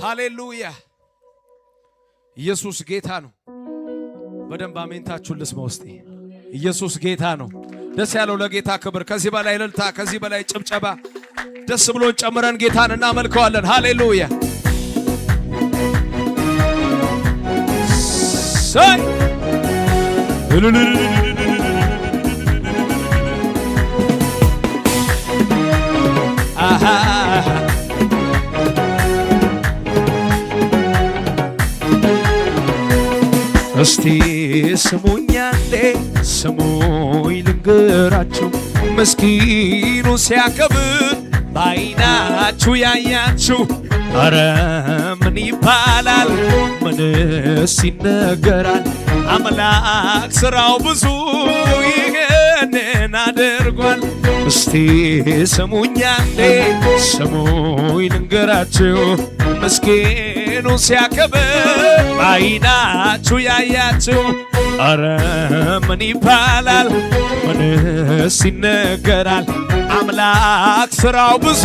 ሃሌሉያ ኢየሱስ ጌታ ነው። በደንብ አሜንታችሁን ልስማ ውስጥ ኢየሱስ ጌታ ነው። ደስ ያለው ለጌታ ክብር። ከዚህ በላይ እልልታ፣ ከዚህ በላይ ጭብጨባ፣ ደስ ብሎን ጨምረን ጌታን እናመልከዋለን። ሃሌሉያ ሳይ እስቲ ስሙኝ አንዴ ስሙኝ ልንገራችሁ፣ ምስኪኑ ሲያከብር በዓይናችሁ ያያችሁ፣ ኧረ ምን ይባላል ምንስ ይነገራል? አምላክ ሥራው ብዙ ይህንን አድርጓል። እስቲ ስሙኝ አንዴ ስሙኝ ልንገራችሁ፣ ምስኪኑ ሲያከብር በዓይናችሁ ያያችሁ፣ ኧረ ምን ይባላል ምንስ ይነገራል? አምላክ ሥራው ብዙ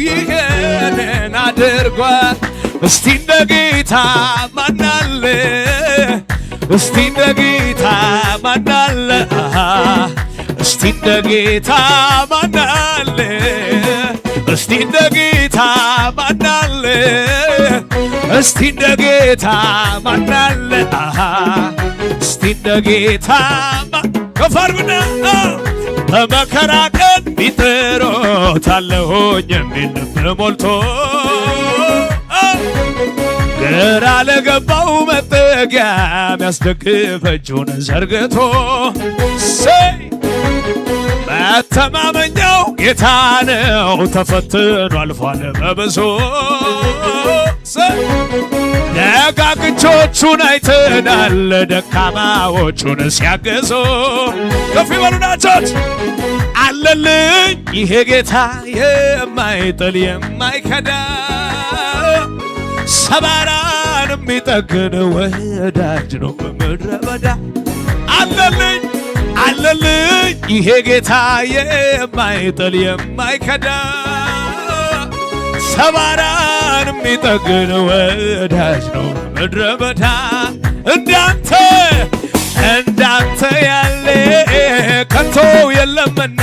ይህንን አድርጓል። እስቲ እንደ ጌታ ማናለ? እስቲ እንደ ጌታ ማናለ? እስቲ እንደ ጌታ ማናለ? እስቲ እንደ ጌታ ማናለ? እስቲ እንደ ጌታ ማናለ? እስቲ እንደ ጌታ ከፋርጉና በመከራ ቀን ቢጥሮታለሁኝ የሚል ልብ ሞልቶ ግራ ለገባው መጠጊያ የሚያስደግፍ እጁን ዘርግቶ መተማመኛው ጌታ ነው። ተፈትኖ አልፏል በብዙ ደጋግ እጆቹን አይተናል፣ ደካማዎቹን ሲያግዙ። ከፍ ይበሉ ናቾች አለልኝ ይሄ ጌታ የማይጥል የማይከዳ፣ ሰባራን የሚጠግን ወዳጅ ነው በምድረ በዳ። አለልኝ አለልኝ ይሄ ጌታ የማይጥል የማይከዳ፣ ሰባራን የሚጠግን ወዳጅ ነው ምድረ በዳ። እንዳንተ እንዳንተ ያለ ከቶ የለምና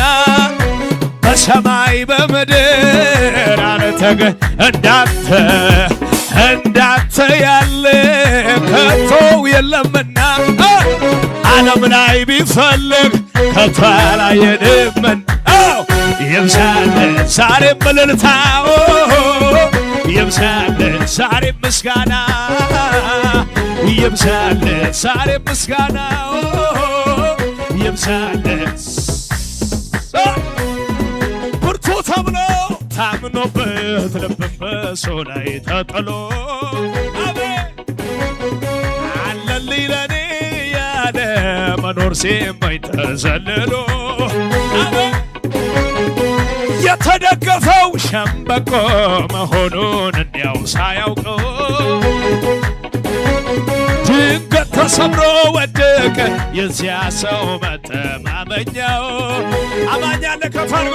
በሰማይ በምድር አለተገ እንዳንተ እንዳንተ ያለ ከቶ የለምና ዓለም ላይ ቢፈልግ ከቶ አላየንምን። ይብዛል ዛሬም እልልታው፣ ይብዛል ዛሬም ምስጋና፣ ይብዛል ዛሬም ምስጋና፣ ይብዛል ብርቱ ተብሎ ታምኖበት ልብን በሰው ላይ ተጥሎ አለልኝ ለኔ ያለ መኖር ሲመኝ ተዘልሎ የተደገፈው ሸምበቆ መሆኑን እንዲያው ሳያውቀው ድንገት ተሰብሮ ወደቀ የዚያ ሰው መተማመኛው። አማኛለ ከፋርጎ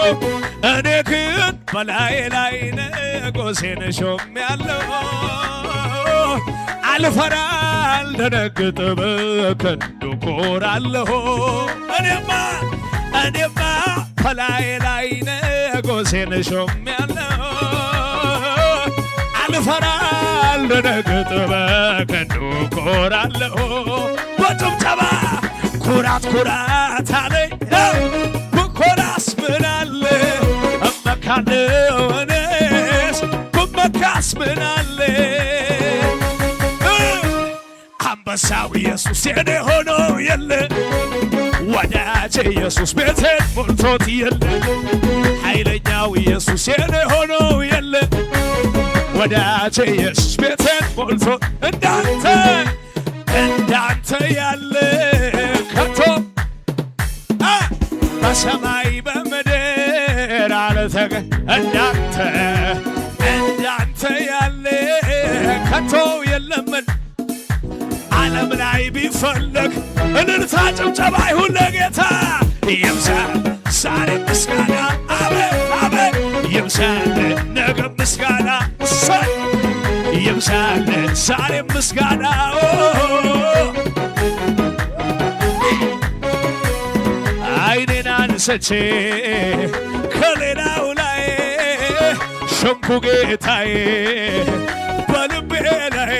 እኔ ግን በላይ ላይ ንጉሴን ሾሜያለሁ፣ አልፈራ አልደነግጥ በክንዱ ኮራለሁ። እኔማ በላይ ላይ ንጉሴን ሾሜያለሁ፣ አልፈራ አልደነግጥ በክንዱ ኮራለሁ። በጭብጨባ ኩራት ኩራት አለኝ ብኮራስ ምን አለ? እመካለሁ እኔስ ብመካስ ምን አለ? አንበሳው ኢየሱስ የኔ ሆኖ የለ፣ ወዳጄ ኢየሱስ ቤቴን ሞልቶት የለ፣ ኃይለኛው ኢየሱስ የኔ ሆኖ የለ፣ ወዳጄ ኢየሱስ ቤቴን ሞልቶት እንዳንተ እንዳንተ ያለ ከቶ በሰማይ በምድር አለተገ እንዳንተ እንዳንተ ያለ ከቶ የለምን። ዓለም ላይ ቢፈለግ እልልታ ጭብጨባ ይሁን ለጌታ። ይብዛል ዛሬ ምስጋና አቤት አቤት፣ ይብዛል ነገ ምስጋና ያንሳል ዛሬም ምስጋናው አይኔን አንስቼ ከሌላው ላይ ሸንኩ ጌታዬ በልቤ ላይ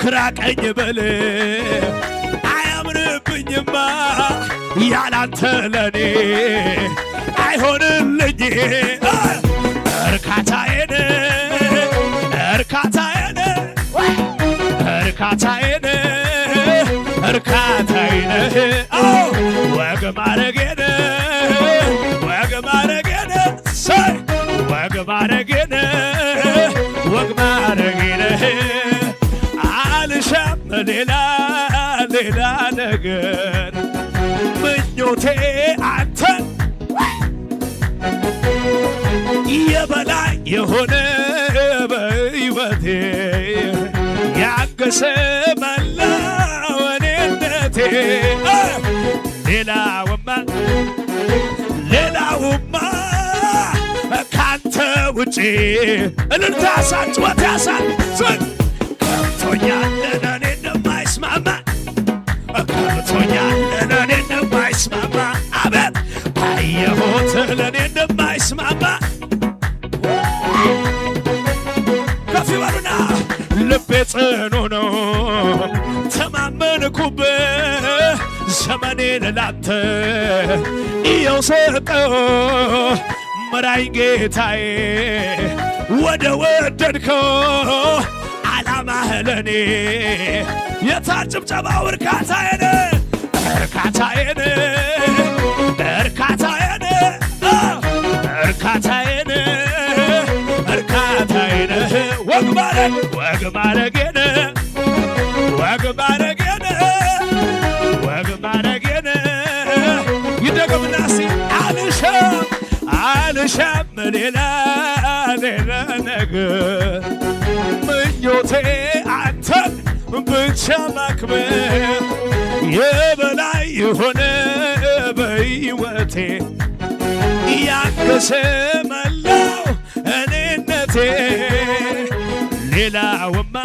ግራ ቀኝ ብል አያምርብኝማ ያላንተ ለኔ አይሆንልኝ እርካታዬን እርካታዬን እርካታዬን እርካታዬን ወግ ማረጌን ወግ ማረጌን ወግ ማረጌን ወግ ማረጌን አልሻም ሌላ ሌላ ነገር ምኞቴ አንተን የበላይ የሆነ በሕይወቴ ያገሰ መላው እኔነቴ ሌላውማ ካንተ ውጪ እልልታ ያሳን ጭወት ያሳን ከብቶኛል ለእኔ እንደማይስማማ ከብቶኛል ለእኔ እንደማይስማማ አቤት አየሁት ለእኔ እንደማይስማማ ከፍ ይበሉና ልቤ ጽኑ ነው ተማመንኩብህ ዘመኔን ላንተ እየው ሰጠው ምራኝ ጌታዬ ወደ ወደድከው ዓላማህ ለኔ የታጭብጨባው እርካታዬን እርካታዬን እርካታዬን እርካታዬን እርካታዬን ወግ ማረጌን ወግ ማረጌን ወግ ማረጌን ይደገምና እስቲ አልሻም ሌላ ሌላ ነገር ምኞቴ አንተን ብቻ ማክበር የበላይ የሆነ በሕይወቴ ያገሰ መላው እኔነቴ ሌላውማ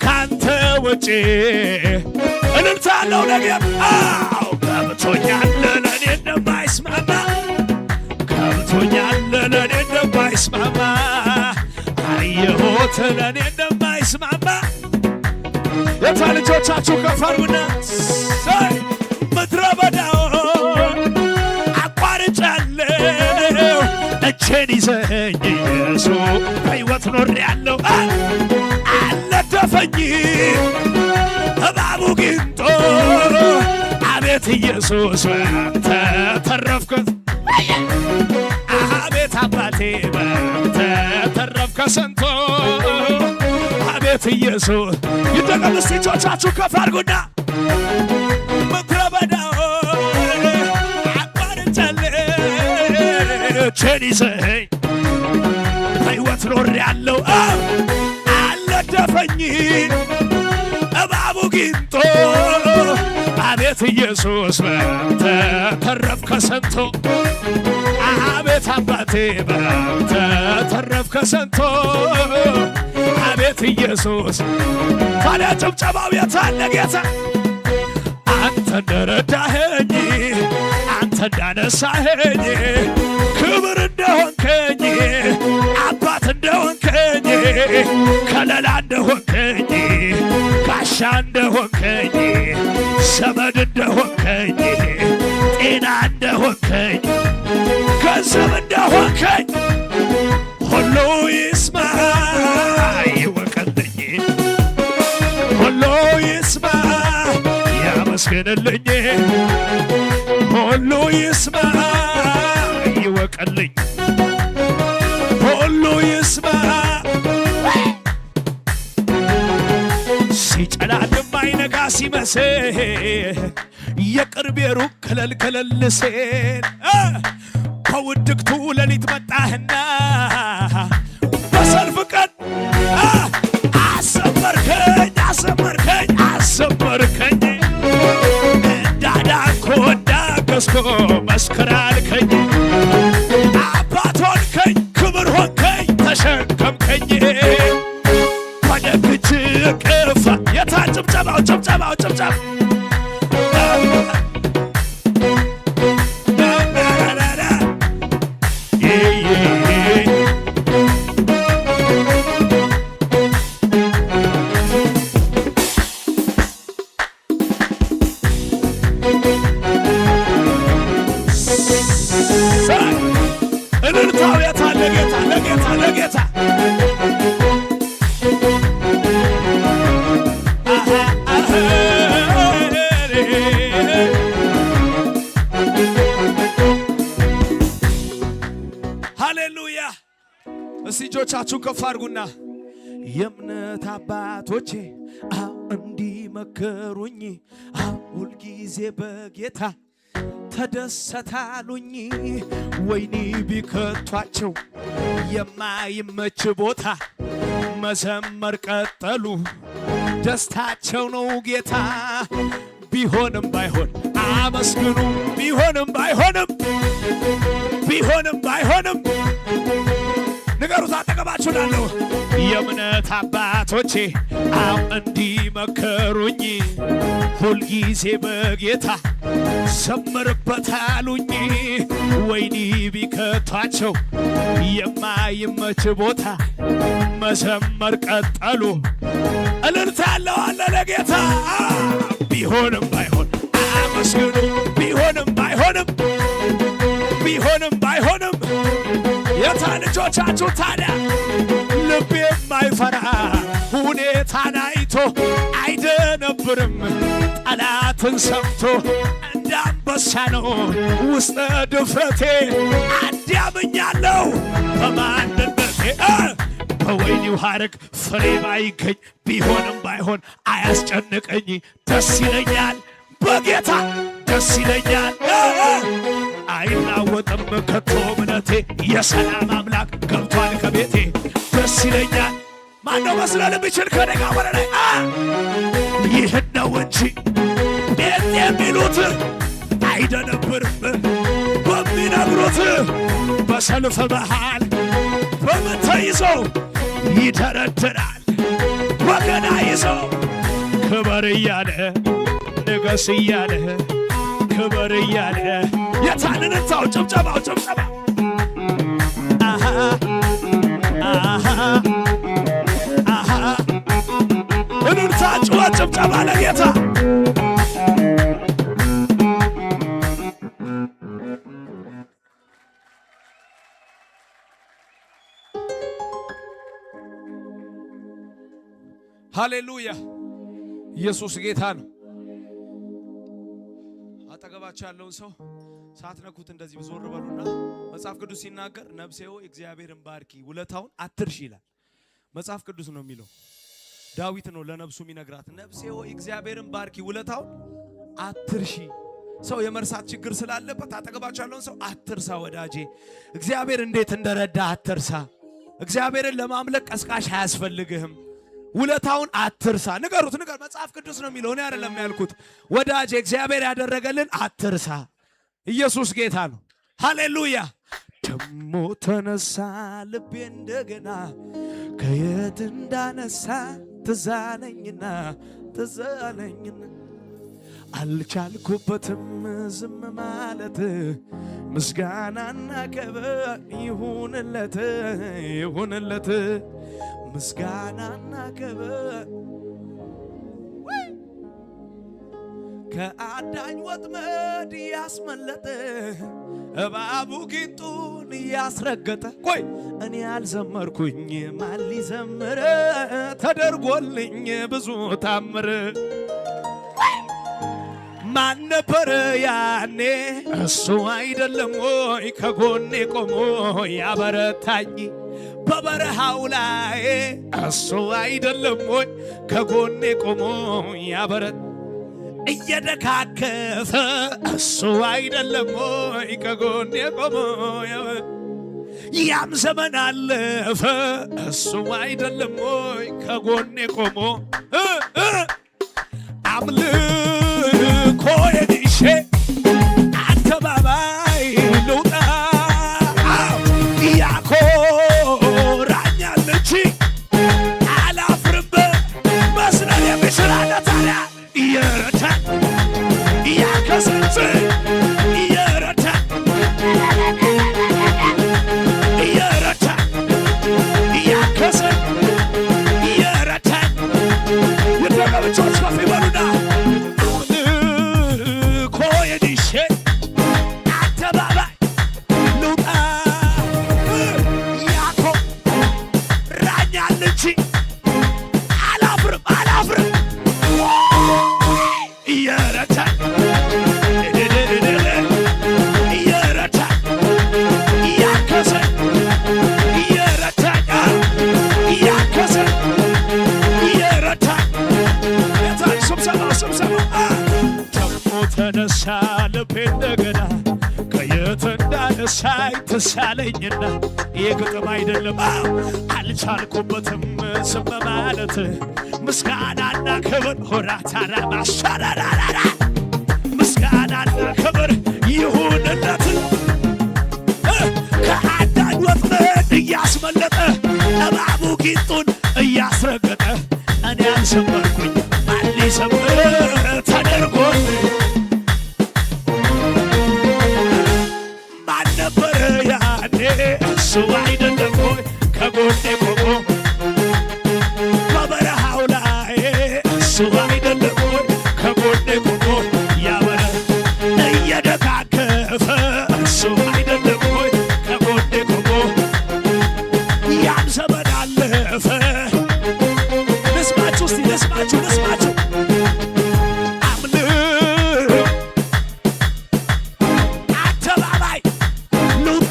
ካንተ ውጪ እልልታለው ነገር ከብቶኛል ለእኔ እንደማይስማማ ከብቶኛል ለእኔ እንደማይስማማ አየሁት ለእኔ እንደማይስማማ የታ ልጆቻችሁ ከፍ አድርጉና ምድረ በዳውን አቋርጫለሁ እጄን ይዘኝ ኢየሱስ በሕይወት ኖሬአለሁ አልነደፈኝ እባቡ ጊንጦ አቤት ኢየሱስ ባንተ ተረፍኩት አቤት አባቴ ባንተ ተረፍከ ሰንቶ አቤት ኢየሱስ ይደገም እስቲ እጆቻችሁ ከፍ አድርጉና ምድረ በዳውን አቋርጫለሁ እጄን ይዘኝ በሕይወት ኖሬአለሁ አልነደፈኝ እባቡ ጊንጦ አቤት ኢየሱስ ባንተ ተረፍከ ሰንቶ አቤት አባቴ ባንተ ተረፍከ ሰንቶ አቤት ኢየሱስ ታዲያ ጭብጨባው የታለ ጌታ አንተ እንደረዳኸኝ አንተ እንዳነሳኸኝ ክብር እንደሆንከኝ አባት እንደሆንከኝ ከለላ እንደሆንከኝ ጋሻ እንደሆንከኝ ዘመድ እንደሆንከኝ ጤና እንደሆንከኝ ገንዘብ እንደሆንከኝ ሁሉ ይስማ ይወቀልኝ ሁሉ ይስማ ያመስግንልኝ ሁሉ ይስማ ይወቀልኝ ሁሉ ይስማ ሲጨላልም አይነጋ ሲመስል የቅርብ የሩቅ ከለል ሲል በውድቅቱ ሌሊት መጣህና በሰልፍ ቀን አሰመርከኝ እንዳዳንኩ እንዳገዝኩ መስክር አልከኝ አባት ሆንከኝ ክብር ጭብጨባው ጭብጨባ እልልታው የታለ ጌታ ለጌታ ለጌታ ሃሌሉያ። እስቲ እጆቻችሁን ከፍ አድርጉና የእምነት አባቶቼ እንዲመከሩኝ ሁልጊዜ በጌታ ተደሰታሉኝ። ወይኒ ቢከቷቸው የማይመች ቦታ መዘመር ቀጠሉ። ደስታቸው ነው ጌታ። ቢሆንም ባይሆን አመስግኑ። ቢሆንም ባይሆንም ንገሩት አጠገባችሁ ላለሁ የእምነት አባቶቼ እንዲመከሩኝ ሁልጊዜ በጌታ ዘምርበታሉኝ። ወይኒ ቢከቷቸው የማይመች ቦታ መዘመር ቀጠሉ። እልልታ ያለው አለ ለጌታ። ቢሆንም ባይሆን አመስግኑ። ቢሆንም ባይሆንም የታ ልጆቻችሁ ታዲያ ልብ የማይፈራ ሁኔታን አይቶ አይደነብርም። ጠላትን ሰምቶ እንዳንበሳ ነው ውስጠ ድፍረቴ። አዳምኛለሁ በማንነቴ በወይኒው ሐረግ ፍሬ ባይገኝ ቢሆንም ባይሆን አያስጨንቀኝ። ደስ ይለኛል በጌታ ደስ ይለኛል። አይናወጥም ከቶ እምነቴ የሰላም አምላክ ገብቷል ከቤቴ። ደስ ይለኛል። ማነው መስለል ቢችል ከደጋ ወደ ላይ ይህን ነው እንጂ ቤት የሚሉት አይደነብርም በሚነግሩት። በሰልፍ መሃል በምን ተይዞ ይደረድራል ወገና ይዞ ክበር እያለ ንገስ እያለ ክበር እያለ የታንንታው ጭብጨባው ጭብጨባ እልልታ ጩኸት ጭብጨባ ለጌታ። ሃሌሉያ ኢየሱስ ጌታ ነው። አጠገባችሁ ያለውን ሰው ሳትነኩት እንደዚህ ዞር በሉና መጽሐፍ ቅዱስ ሲናገር ነፍሴ ሆይ እግዚአብሔርን ባርኪ ውለታውን አትርሺ ይላል። መጽሐፍ ቅዱስ ነው የሚለው። ዳዊት ነው ለነፍሱ የሚነግራት። ነፍሴ ሆይ እግዚአብሔርን ባርኪ ውለታውን አትርሺ። ሰው የመርሳት ችግር ስላለበት አጠገባችሁ ያለውን ሰው አትርሳ ወዳጄ። እግዚአብሔር እንዴት እንደረዳ አትርሳ። እግዚአብሔርን ለማምለክ ቀስቃሽ አያስፈልግህም። ውለታውን አትርሳ። ንገሩት ንገር። መጽሐፍ ቅዱስ ነው የሚለው፣ እኔ አይደለም ያልኩት። ወዳጄ እግዚአብሔር ያደረገልን አትርሳ። ኢየሱስ ጌታ ነው። ሃሌሉያ። ደሞ ተነሳ ልቤ እንደገና ከየት እንዳነሳ ትዛለኝና አልቻልኩበትም ዝም ማለት። ምስጋናና ክብር ይሁንለት ምስጋናና ክብር ከአዳኝ ወጥመድ ያስመለጠ እባቡ ጊንጡን ያስረገጠ። ቆይ እኔ ያልዘመርኩኝ ማን ሊዘምር? ተደርጎልኝ ብዙ ታምር። ማን ነበር ያኔ? እሱ አይደለም ወይ ከጎኔ ቆሞ ያበረታኝ በበረሃው ላይ? እሱ አይደለም ወይ ከጎኔ ቆሞ ያበረታኝ እየደካከፈ? እሱ አይደለም ወይ ከጎኔ ቆሞ ያም ዘመን አለፈ? እሱ አይደለም ወይ ከጎኔ ቆሞ አምልኮዬን ይዤ አደባባይ ልውጣ? ያኮራኛል እንጂ አላፍርም። መስለን የሚችል አለ ታዲያ አነሳኝ ተሳለኝና የግጥም አይደለም አልቻልኩበትም ዝም ማለት ምስጋናና ክብር ሆራታራ ማሻራራራ ምስጋናና ክብር ይሁንለት ከአዳኝ ወጥመድ እያስመለጠ እባቡ ጊንጡን እያስረገጠ እኔ አልሰበርኩኝ ማን ሊሰብር ተደርጎኝ ማን ነበረ ያኔ እሱ አይደለም ሆይ ከጎኔ ቆሞ በበረሃው ላይ እሱ አይደለም ሆይ ከጎኔ ቆሞ ያበረ እየደጋገፈ እሱ አይደለም ሆይ ከጎኔ ቆሞ ያን ዘመን አለፈ ልስማችሁ እስቲ ልስማችሁ አደባባይ ልውጣ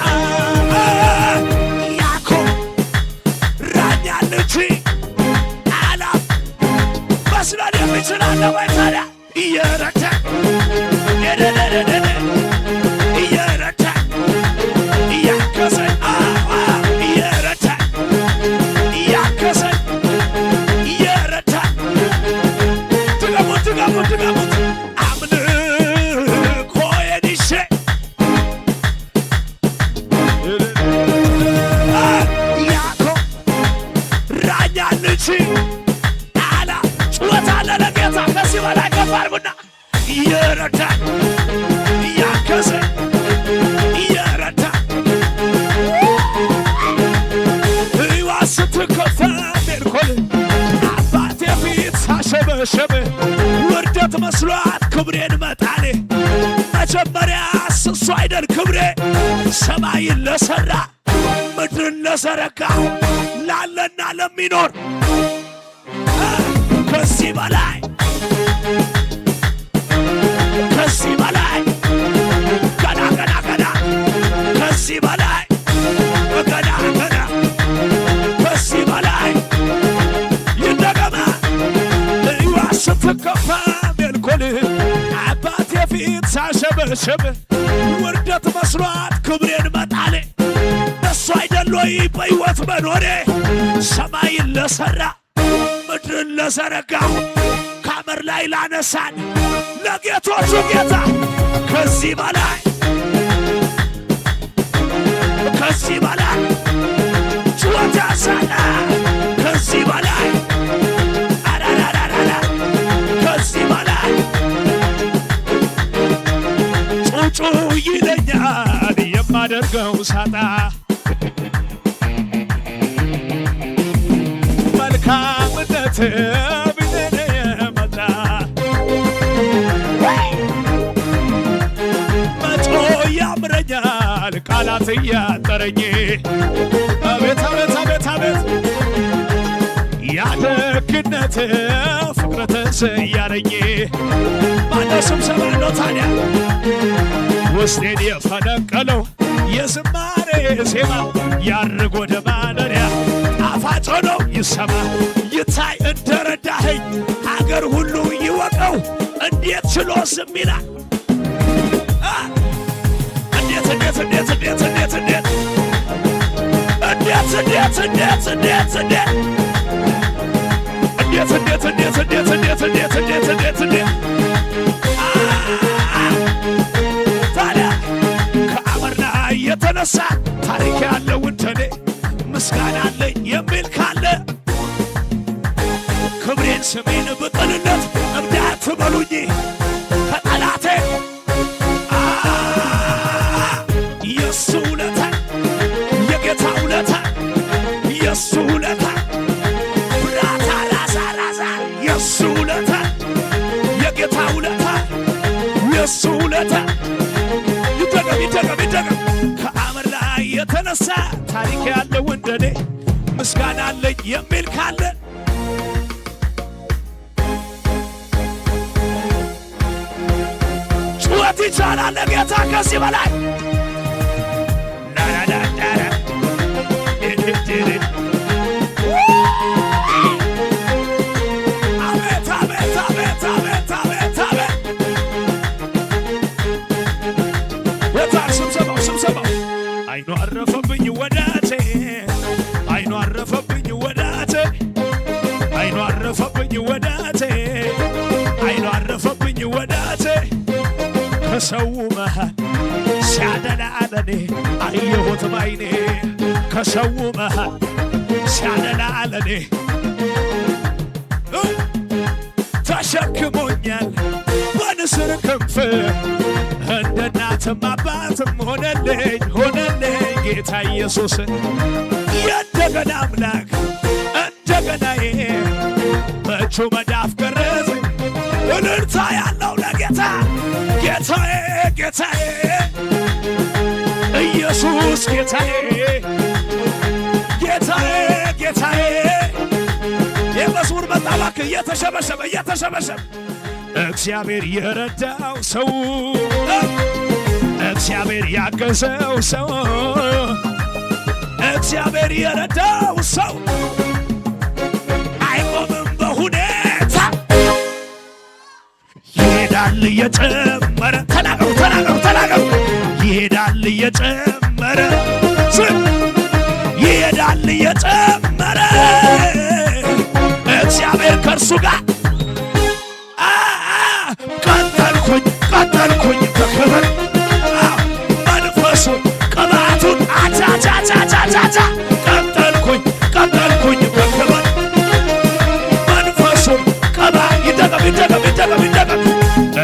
ያዕቆብ ራኛል እንጂ አላፍ መስሎን የሚችላለ ወይ ታዲያ እየረዳ እየረዳ እያገዘኝ እየረዳ እያገዘኝ እየረዳ ድገሙት አምልኮዬን ይዤ ያዕቆብ ራኛል እንጂ አላ ጩኸት አለ ለጌታ ከዚህ በላይ ከፍ አድርጉና እየረዳ እያገዘኝ እየረዳ ሕይወት ስትከፋ ሜልኮል አባቴ ፊት ሳሸበሸበ ውርደት መስሏት ክብሬን መጣሌ መጀመሪያስ እሱ አይደል ክብሬ ሰማይን ለሠራ ምድርን ለዘረጋ ላለና ለሚኖር ከዚህ በላይ ከዚህ በላይ ገና ከዚህ በላይ ገና ከዚህ በላይ ይደገማ ሕይወት ስትከፋ ሜልኮል አባቴ ፊት ሳሸበሸበ ውርደት መስሏት ክብሬን መጣሌ እሱ አይደል ወይ በሕይወት መኖሬ ሰማይን ለሠራ ምድርን ለዘረጋ ከአመድ ላይ ላነሳን ለጌቶቹ ጌታ ከዚህ በላይ ጩኸት ያሰማ ከዚህ በላይ አራራራራ ከዚህ በላይ ጩጩ ይለኛል የማደርገው ሳጣ መልካምነት ቢኔ የመጣ መቶ ያምረኛል ቃላት እያጠረኝ አቤት አቤት አቤት አቤት ያደግነት ፍቅረትስ እያለኝ ማነው ስብሰባ ነው ታዲያ ውስጤን የፈነቀለው የዝማሬ ዜማ ያርግ ወደ ማደሪያ ጣፋጭ ሆኖ ይሰማ ይታይ እንደረዳኸኝ አገር ሁሉ ይወቀው እንዴት ችሎ ዝም ይላል እንዴት እንዴት እንዴት እንዴት እንዴት እንዴት እንዴት እንዴት እንዴት እንዴት እንዴት እንዴት እንዴት እንዴት እንዴት እንዴት እንዴት እንዴት እንዴት ታዲያ ከአመድ ላይ የተነሳ ታሪክ ያለው እንደኔ ምስጋና አለኝ የሚል ካለ ክብሬን ስሜን ብጥልነት እብዳት በሉኝ ከጠላቴ የሱ ውለታ የጌታ ውለታ የሱ ውለታ ብራታ ራዛ ራዛ የሱ ውለታ የጌታ ውለታ የሱ ውለታ ይደገም ከአመድ ላይ የተነሳ ታሪክ ያለው እንደኔ ምስጋና አለኝ የሚል ካለ ጩኸት ይቻላል ለጌታ ከዚህ በላይ ዳራዳራ አቤት አቤት አቤት አቤት አቤት አቤት የታል ስብሰባው አይኑ አረፈብኝ ወዳጄ አይኑ አረፈብኝ ወዳጄ አይኑ አረፈብኝ ወዳጄ አይኑ አረፈብኝ ወዳጄ ከሰው መሃል ሲያደላ ለኔ አየሁት ባይኔ ከሰው መሃል ሲያደላ ለኔ ተሸክሞኛል በንስር ክንፍ እንደ እናትም አባትም ሆነልኝ ጌታ ኢየሱስ የእንደገና አምላክ እንደገናዬ በእጁ መዳፍ ገረዘኝ እልልታ ያለው ለጌታ ጌታዬ ጌታዬ ኢየሱስ ጌታዬ ጌታዬ ጌታዬ የመዝሙር መጣባክ እየተሸበሸበ እግዚአብሔር የረዳው ሰው እግዚአብሔር ያገዘው ሰው እግዚአብሔር የረዳው ሰው አይቆምም በሁኔታ ይሄዳል እየጨመረ ተናገሩ ይሄዳል እየጨመረ ይሄዳል እየጨመረ እግዚአብሔር ከእርሱ ጋር ቀጠልኩኝ በክብር መንፈሱን ቅባቱን አቻቻቻቻቻ ቀጠልኩኝ በክብር መንፈሱን ቅባ ይደገም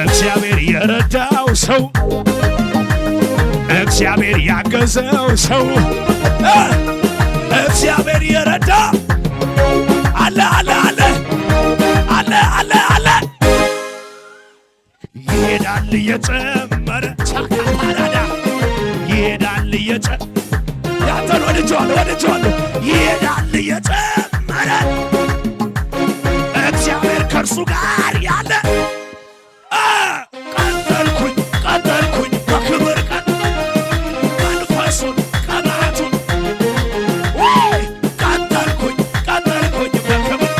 እግዚአብሔር የረዳው ሰው እግዚአብሔር ያገዘው ሰው እግዚአብሔር የረዳው አለ ይሄዳል እየጨመረ ቻካራዳ ይሄዳል ያንተን ወድጄዋለሁ ይሄዳል እየጨመረ እግዚአብሔር ከእርሱ ጋር ያለ ቀጠልኩኝ በክብር መንፈሱን ቅባቱን ቀጠልኩኝ በክብር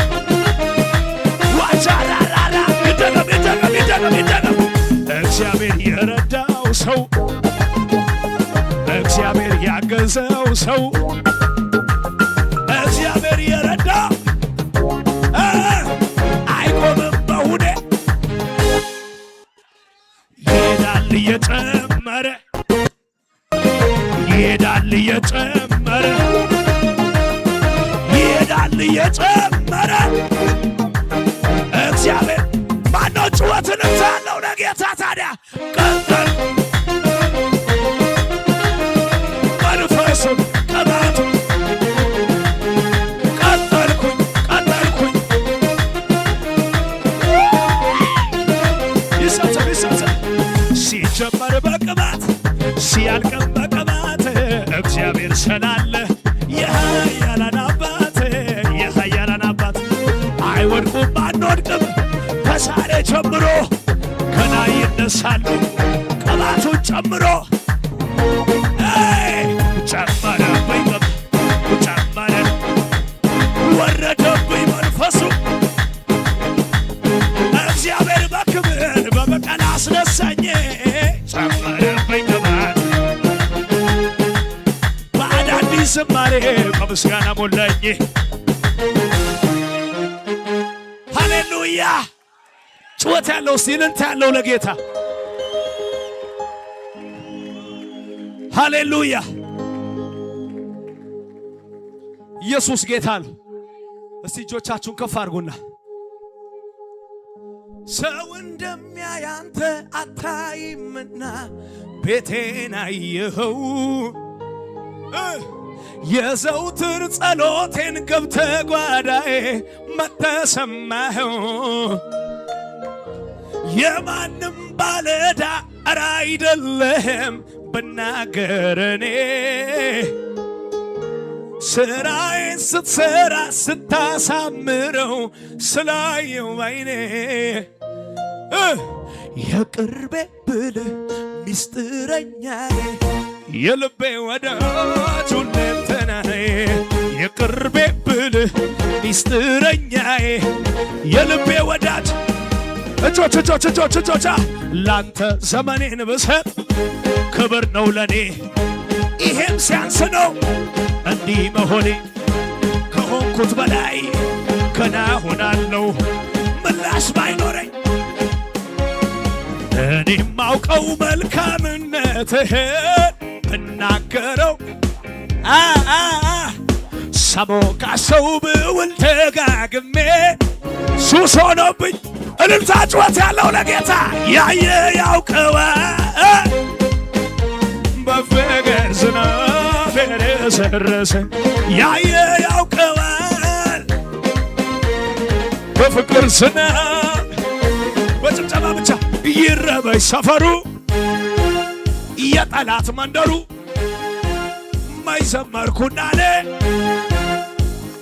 ዋቻራራራ ይደገም እግዚአብሔር የረዳው ሰው እግዚአብሔር ያገዘው ሰው እግዚአብሔር የረዳው አይቆምም በሁኔ ይሄዳል እየጨመረ እግዚአብሔር ማነው ጩኸትንም ታለው ለጌታ ታዲያ ቀጠል መንፈሱን ቅባቱን ቀጠልኩኝ ይሰብሰብ ሲጀመር በቅባት ሲያልቅም በቅባት እግዚአብሔር ስላለ የኃያላን አባት አይወድቁም አንወድቅም ከዛሬ ጀምሮ ገና ይነሳሉ ቅባቱን ጨምሮ ጨመረብኝ ወረደብኝ መንፈሱ እግዚአብሔር በክብር በበቀል አስነሳኝ ጨመረብኝ ቅባት በአዳዲስ ዝማሬ በምስጋና ሞላኝ ሃሌሉያ ጩኸት ያለው ሲልንታ ያለው ለጌታ ሃሌሉያ ኢየሱስ ጌታ ነው። እስቲ እጆቻችሁን ከፍ አድርጉና ሰው እንደሚያይ አንተ አታይምና ቤቴን አየኸው የዘውትር ጸሎቴን ገብተህ ጓዳዬ መጥተህ ሰማኸው የማንም ባለዕዳ ኧረ አይደለህም ብናገር እኔ ስራዬን ስትሰራ ስታሳምረው ስላየው ባይኔ የቅርቤ ብልህ ሚስጥረኛዬ የልቤ ወዳጅ ሁሌም ተናዬ የቅርቤ ብልህ ሚስጥረኛዬ የልቤ ወዳጅ እጆች ላንተ ዘመኔን ብሰጥ ክብር ነው ለኔ ይሄም ሲያንስ ነው እንዲህ መሆኔ ከሆንኩት በላይ ገና ሆናለሁ ምላሽ ባይኖረኝ እኔም ማውቀው መልካምነትህን እናገረው ሳሞካሰው ብውል ደጋግሜ ሱስ ሆኖብኝ እልልታ ጩኸት ያለው ለጌታ ያየ ያውቀዋል በፍቅር ዝናብ የረሰረሰኝ ያየ ያውቀዋል በፍቅር ዝናብ በጭብጨባ ብቻ ይረበኝ ሰፈሩ የጠላት መንደሩ ማይዘመርኩናለ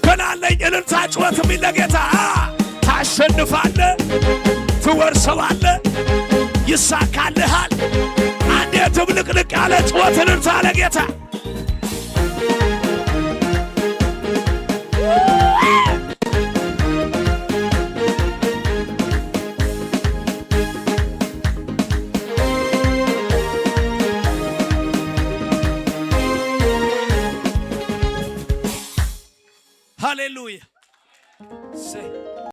ከናለኝ እልልታ ጩኸት የሚል ለጌታ ታሸንፋለ ትወርሰዋለ ይሳካልሃል አንዴ ትብልቅልቅ ያለ ጩኸት እልልታ ለጌታ ሃሌሉያ